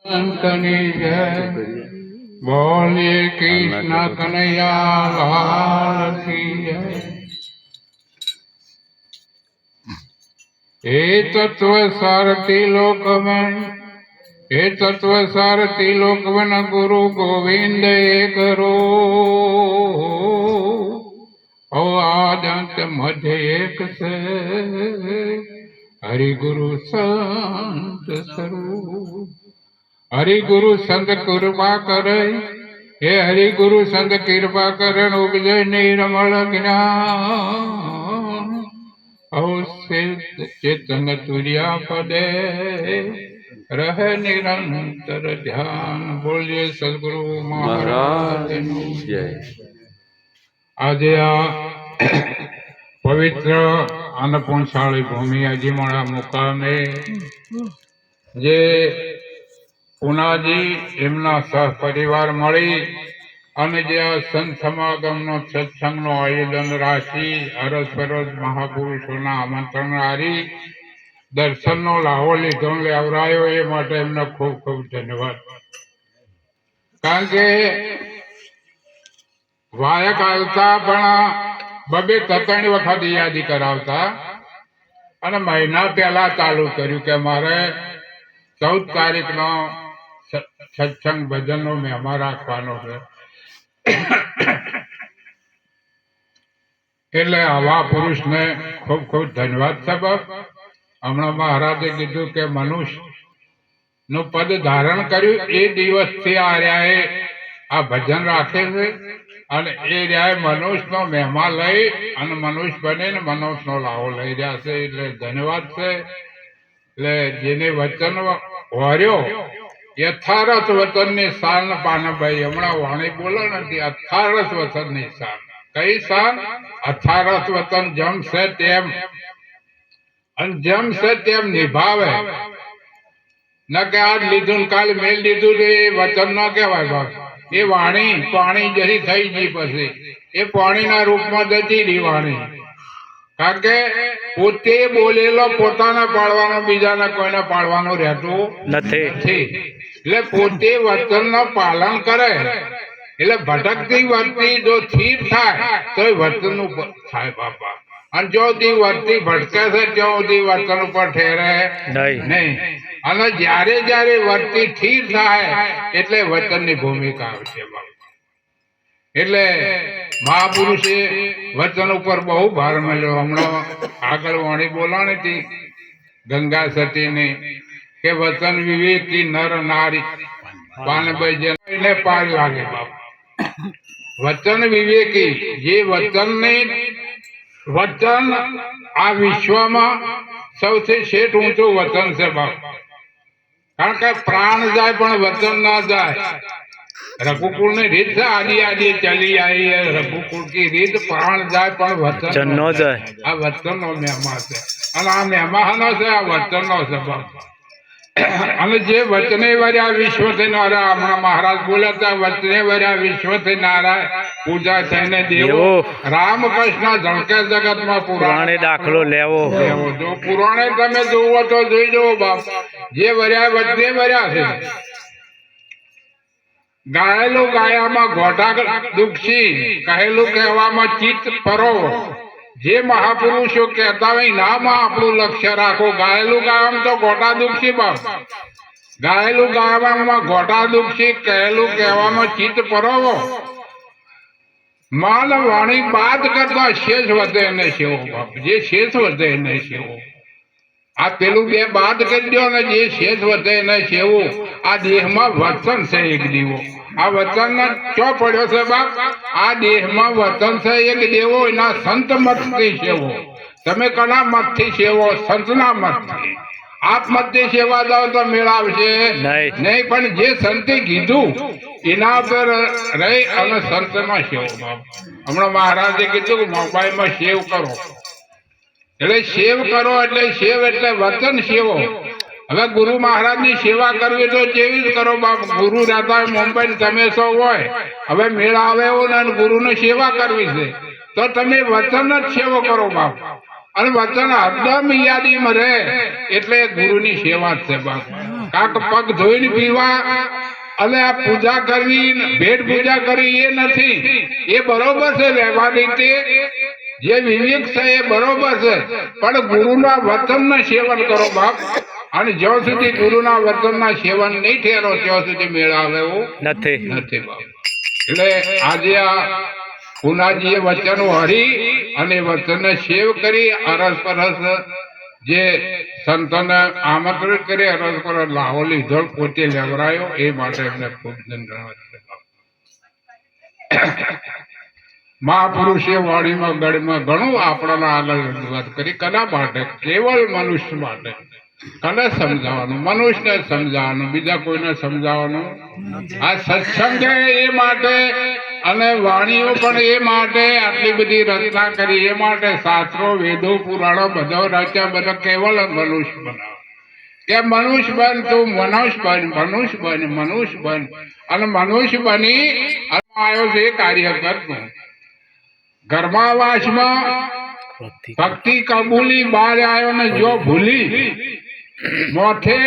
અંતની જય બોલીએ કૃષ્ણ કનૈયા લાલ કી જય। हे तत्व सारथी लोक में हे तत्व सारथी लोक में गुरु गोविंद एक रो ओ आदंत मध्य एक से हरि गुरु संत स्वरूप। हरि गुरु संत कृपा करे हे हरि गुरु संत कृपा करे उपजय निर्मल ज्ञान चेतन तुरिया पदे रहे निरंतर ध्यान। बोलिए सदगुरु महाराज जय। आज आ पवित्र अन्नपूर्णशाली भूमि अजीमोड़ा मुकामे जे पुनाजी एमना सहपरिवार मळी અને જે આ સંત સમાગમનો સત્સંગનો આયોજન રાખી અરસપરસ મહાપુરુષોના આમંત્રણ હારી દર્શનનો લાહો લીધો લેવરાયો એ માટે એમને ખૂબ ખૂબ ધન્યવાદ। કારણ કે વાયક આવતા પણ બબે ત્રણ વખત યાદી કરાવતા અને મહિના પહેલા ચાલુ કર્યું કે મારે 14 તારીખનો સત્સંગ ભજનનો મહેમા રાખવાનો છે। એટલે આવા પુરુષને ખૂબ ખૂબ ધન્યવાદ સાહેબ। હમણાં મહારાજે કીધું કે મનુષ્ય નું પદ ધારણ કર્યું એ દિવસથી આ રહ્યા આ ભજન રાખે છે અને એ રહ્યા મનુષ્યનો મહેમા લઈ અને મનુષ્ય બનીને મનુષ્યનો લાવો લઈ રહ્યા છે। એટલે ધન્યવાદ છે। એટલે જેને વચન વર્યો યથારથ વચનની શાન પાનભાઈ હમણાં વાણી બોલો નથી અથારથ વચનની શાન। કઈ શાન? અથારથ વચન જેમ છે તેમ અને જેમ છે તેમ નિભાવે ન કે આજ લીધું કાલ મેલ લીધું એ વચન ન કહેવાય બાપ। એ વાણી પાણી જરી થઈ ગઈ પછી એ પાણીના રૂપમાં જતી રહી વાણી। કારણ કે પોતે બોલેલો પોતાને પાડવાનો બીજાને કોઈને પાડવાનું રહેતું નથી। એટલે પોતે વચનનું પાલન કરે એટલે ભટકતી વર્તી જો સ્થિર થાય તો એ વચનનું થાય બાપા। અને જો દી વર્તી ભટકે છે ત્યાં સુધી વચન ઉપર ઠેરે નહીં। અને જ્યારે જ્યારે વર્તી સ્થિર થાય એટલે વચનની ભૂમિકા આવશે બાપા। એટલે મહાપુરુષે વચન ઉપર બહુ ભાર મળ્યો। હમણાં આગળ વાણી બોલાણી હતી ગંગા સતીની કે વચન વિવેકી નર નારી પાનભાઈ જેને પાર લાગે બાપા। વચન વિવેકી જે વચન આ વિશ્વમાં સૌથી શેઠ ઊંચું વચન છે બાપા। કારણ કે પ્રાણ જાય પણ વચન ના જાય। રઘુકુળ ની રીત છે આદિ આદિ ચલી आई रघुकुल की રીત પ્રાણ જાય પણ વચન ન જાય। આ વચન નો મહેમા છે અને આ મહેમાનો છે આ વચન નો સબબ। અને જે વચને વર્યા વિશ્વથી નારાય હમણાં મહારાજ બોલ્યા હતા વચને વર્યા વિશ્વથી નારાય પૂજા થઈને દેવો રામકૃષ્ણ ઝળકે જગતમાં પુરાણે દાખલો લેવો જો પુરાણે તમે જોવો તો જોઈ જવો બાપ। જે વર્યા વચને વર્યા છે ગાયેલું ગાયામાં ઘોટા દુખી કહેલું કહેવામાં ચિત્ત પરોવો। જે મહાપુરુષો કહેતા હોય નામાં આપણું લક્ષ્ય રાખો। ગાયેલું ગાવામાં તો ઘોટા દુખી બાપ। ગાયેલું ગાવામાં ઘોટા દુખી કહેલું કહેવામાં ચિત્ત પરોવો। માન વાણી બાદ કરતા શેષ વધે ને સેવો બાપ। જે શેષ વધે ને સેવો આ પેલું બે બાદ કરી દો ને જે શેષ વધે ને સેવું આ દેહમાં વચન છે એક દેવો। આ વચન ચો પડ્યો છે બાપ? આ દેહમાં વચન છે એક દેવો એના સંત મતથી સેવો। તમે કના મતથી સેવો? સંતના મતથી। આપ મતથી સેવા દો તો મેળાવશે નહીં પણ જે સંતે કીધું એના પર રહી અને સંતમાં સેવો બાપ। હમણાં મહારાજે કીધું કે મોબાઈલમાં સેવ કરો એટલે સેવ કરો એટલે સેવ એટલે વચન સેવો। હવે ગુરુ મહારાજ ની સેવા કરવી તો કેવી જ કરો બાપ। ગુરુ રહેતા મુંબઈ તમે સૌ હોય હવે મેળા આવે એવું ને ગુરુ ની સેવા કરવી છે તો તમે વચન જ સેવો કરો બાપ। અને વચન હદમ યાદીમાં રહે એટલે ગુરુની સેવા જ છે બાપ। કાક પગ ધોઈને પીવા અને આ પૂજા કરવી ભેટ પૂજા કરવી એ નથી. એ બરોબર છે વ્યવહાર રીતે જે વિવેક છે એ બરોબર છે, પણ ગુરુના વચનના સેવન કરો બાપ. અને જ્યાં સુધી ગુરુના વચનના સેવન નહીં ઠેરો ત્યાં સુધી મેળાવે એવું નથી બાપ. એટલે આજે આ પુનાજીએ વચનો હરી અને વચનને સેવ કરી અરસ પરસ જે સંતોને આમંત્રિત કરી અરસ પરસ લાહો લીધો પોતે લેવરાયો એ માટે એમને ખૂબ ધન્યવાદ. મહાપુરુષે વાણીમાં ગળમાં ઘણું આપણાને આનંદ કરી. કના માટે? કેવળ મનુષ્ય માટે. કને સમજાવવાનું? મનુષ્યને સમજાવવાનું, બીજા કોઈને સમજાવવાનું. આ સત્સંગ એ માટે અને વાણીઓ પણ એ માટે આટલી બધી રચના કરી એ માટે. શાસ્ત્રો વેદો પુરાણો બધો રચ્યા, બધા કેવળ મનુષ્ય બનાવે કે મનુષ્ય બન, તું મનુષ્ય બન, મનુષ્ય બન, મનુષ્ય બન. અને મનુષ્ય બની આવ્યો છે એ કાર્ય કરતું. ઘરમાં વાસમાં ભક્તિ કબૂલી બહાર આવ્યો ને જો ભૂલી મોથે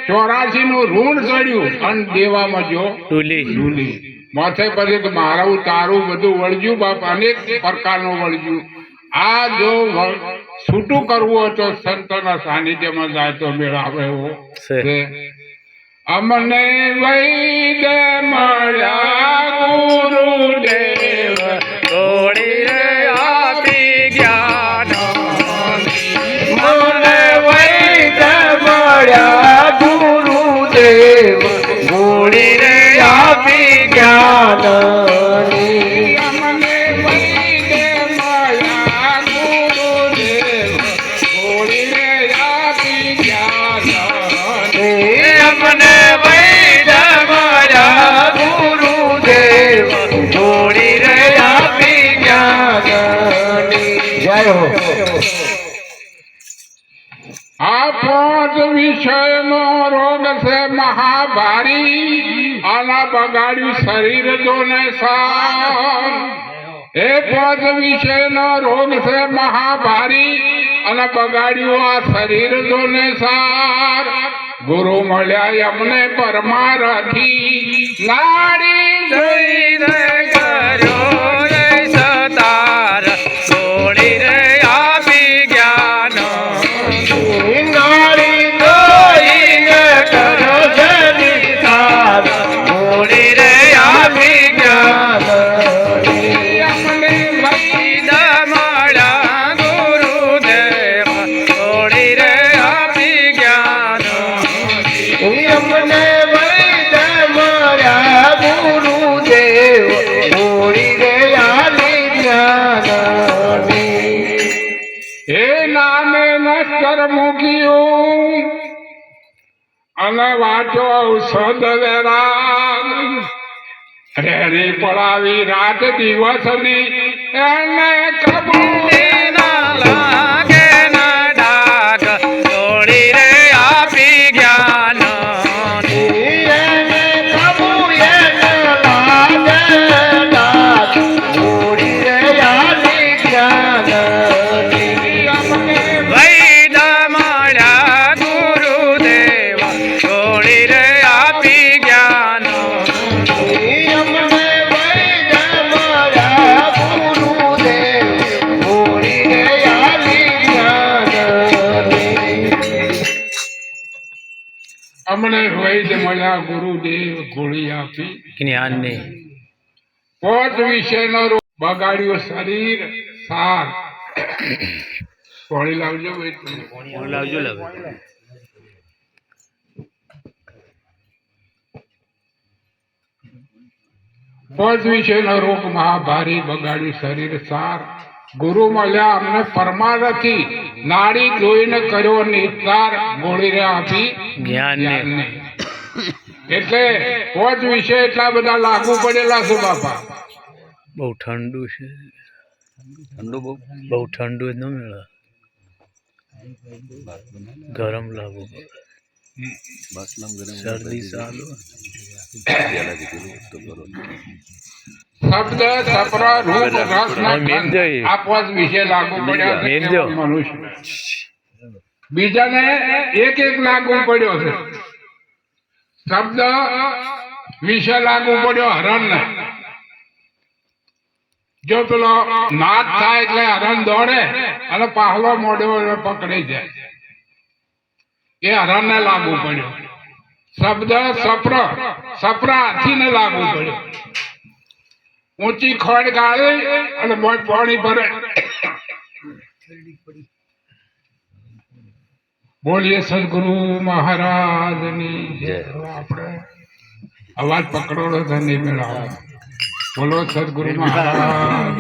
84 નું ઋણ ચડ્યું અને દેવામાં જો ડૂલી. માથે પછી મારું તારું બધું વળગ્યું બાપ, અનેક પ્રકારનું વળગ્યું. આ જો છૂટું કરવું હોય તો સંતોના સાનિધ્યમાં જાય તો મેળાવે એવો છે. અમને વૈદ મળ્યા ગુરુદેવ, છોડી આપી જ્ઞાન. મને વૈદ મળ્યા ગુરુદેવ, છોડીને આપી જ્ઞાન. અમને વૈદ મળ્યા ગુરુદેવ, છોડીને આપી જ્ઞાન. મને વૈદ મળ્યા ગુરુદેવ, છોડીને આપી જ્ઞાન. જય હો. આ 5 વિષયનો રોગ છે મહાભારી, આના બગાડ્યું શરીર જોને સાર. એ 5 વિષયનો રોગ છે મહાભારી અને બગાડ્યું આ શરીર જોને સાર. ગુરુ મળ્યા અમને પરમારથી, નાડી જોઈને કર્યો રે સતાર, છોડીને આપી જ્ઞાન. નારી જોઈને કર્યો છે નિસાર, છોડીને આપી જ્ઞાન. અમને વૈદ મળ્યા ગુરુદેવ, છોડીને આપી જ્ઞાન. અમને વૈદ મળ્યા ગુરુદેવ, છોડીને આપી જ્ઞાન. એ નામે નસ્તર મૂક્યું અને વાંચો ઔષધ વેરાન. રેડી પડાવી રાત દિવસની એને કબૂલી ના લાગે ના ડાગ, છોડીને આપી જ્ઞાન. વૈદ મળ્યા ગુરુદેવ, છોડીને આપી જ્ઞાન. અમને વૈદ મળ્યા ગુરુદેવ, ગોળી આપી જ્ઞાનની 5 વિષયનો રોગ બગાડ્યું શરીર સાર. પાણી લાવજો ભાઈ. લાવજો. 5 વિષયનો રોગ મહાભારી બગાડ્યું શરીર સાર. ગુરુ મળ્યા અમને પરમારથી, નાડી જોઈને કર્યો નિસ્તાર. ગોળી રે આપી જ્ઞાનને. એટલે 5 વિષય એટલા બધા લાગુ પડેલા છે બાપા. બહુ ઠંડુ છે, બહુ ઠંડુ જ ન મળે, ગરમ લાગુ પડે. શરદી ચાલુ. શબ્દ સપરા રૂપ રસ ના ગંધ આ 5 વિષય લાગુ પડ્યા મનુષ્ય. બીજાને એક લાગુ પડ્યો છે. શબ્દ વિશે લાગુ પડ્યો હરણ ને. જો પેલો નાદ થાય એટલે હરણ દોડે અને પાહલો મોઢો પકડી જાય, એ હરણ ને લાગુ પડ્યો. શબ્દ સપરા હાથી ને લાગુ પડ્યો. ઊંચી ખોડ ગાળી અને પાણી ભરે. બોલીએ સદગુરુ મહારાજની જય. આપણે અવાજ પકડો તો નહીં મેળાવો. બોલો સદગુરુ મહારાજ.